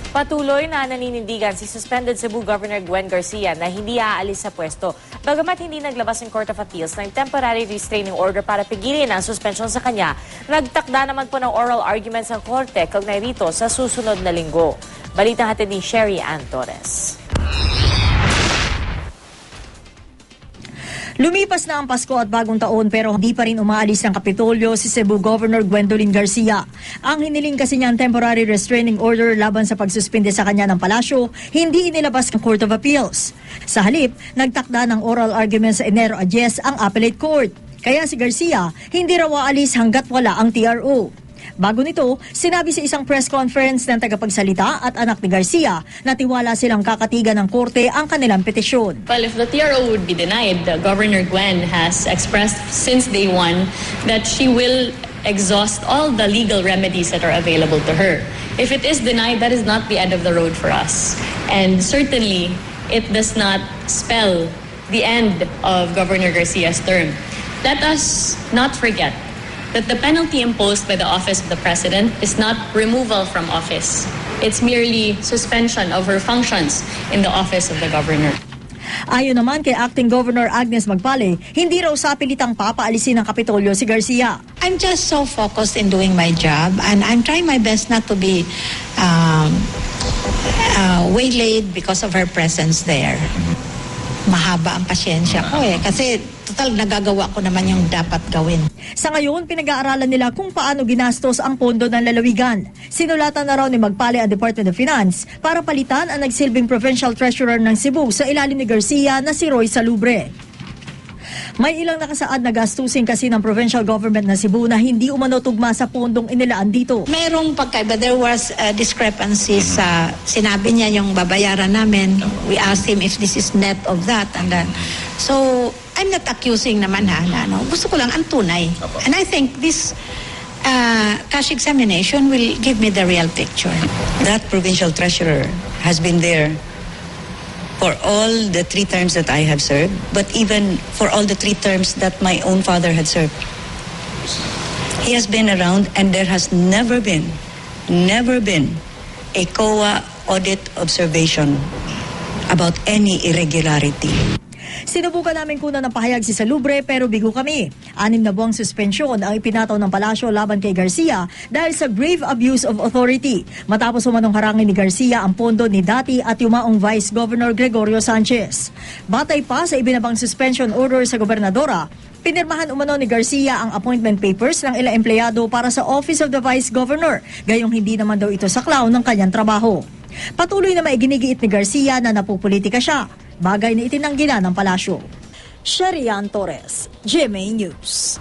Patuloy na naninindigan si suspended Cebu Governor Gwen Garcia na hindi aalis sa pwesto. Bagamat hindi naglabas ng Court of Appeals ng temporary restraining order para pigilin ang suspension sa kanya, nagtakda naman po ng oral arguments ang korte kaugnay rito sa susunod na linggo. Balita hatid ni Sherry Ann Torres. Lumipas na ang Pasko at Bagong Taon pero hindi pa rin umaalis ng Kapitolyo si Cebu Governor Gwendolyn Garcia. Ang hiniling kasi niya ang temporary restraining order laban sa pagsuspinde sa kanya ng palasyo, hindi inilabas ng Court of Appeals. Sa halip, nagtakda ng oral argument sa Enero 10 ang Appellate Court. Kaya si Garcia hindi raw aalis hanggat wala ang TRO. Bago nito, sinabi sa isang press conference ng tagapagsalita at anak ni Garcia na tiwala silang kakatigan ng korte ang kanilang petisyon. Well, if the TRO would be denied, Governor Gwen has expressed since day one that she will exhaust all the legal remedies that are available to her. If it is denied, that is not the end of the road for us. And certainly, it does not spell the end of Governor Garcia's term. Let us not forget that the penalty imposed by the Office of the President is not removal from office. It's merely suspension of her functions in the Office of the Governor. Ayon naman kay Acting Governor Agnes Magpale, hindi raw sapilitang papaalisin ng Kapitolyo si Garcia. I'm just so focused in doing my job and I'm trying my best not to be waylaid because of her presence there. Mahaba ang pasyensya ko kasi total nagagawa ko naman yung dapat gawin. Sa ngayon, pinag-aaralan nila kung paano ginastos ang pondo ng lalawigan. Sinulatan na raw ni Magpale ang Department of Finance para palitan ang nagsilbing Provincial Treasurer ng Cebu sa ilalim ni Garcia na si Roy Salubre. May ilang nakasaad na gastusin kasi ng provincial government ng Cebu na hindi umano tugma sa pondong inilaan dito. Merong pagkaiba. There was a discrepancy sa sinabi niya yung babayaran namin. We asked him if this is net of that. And then, so, I'm not accusing naman gusto ko lang ang tunay. And I think this cash examination will give me the real picture. That provincial treasurer has been there for all the 3 terms that I have served, but even for all the 3 terms that my own father had served. He has been around and there has never been a COA audit observation about any irregularity. Sinubukan namin kunan ng pahayag si Salubre pero bigo kami. 6 na buwang suspensyon ang ipinataw ng palasyo laban kay Garcia dahil sa grave abuse of authority. Matapos umanong harangin ni Garcia ang pondo ni dati at yumaong Vice Governor Gregorio Sanchez. Batay pa sa ibinabang suspension order sa gobernadora, pinirmahan umano ni Garcia ang appointment papers ng ilang empleyado para sa Office of the Vice Governor, gayong hindi naman daw ito saklaw ng kanyang trabaho. Patuloy na maiginigiit ni Garcia na napupolitika siya, bagay na itinanggi na ng palasyo. Sherry Ann Torres, GMA News.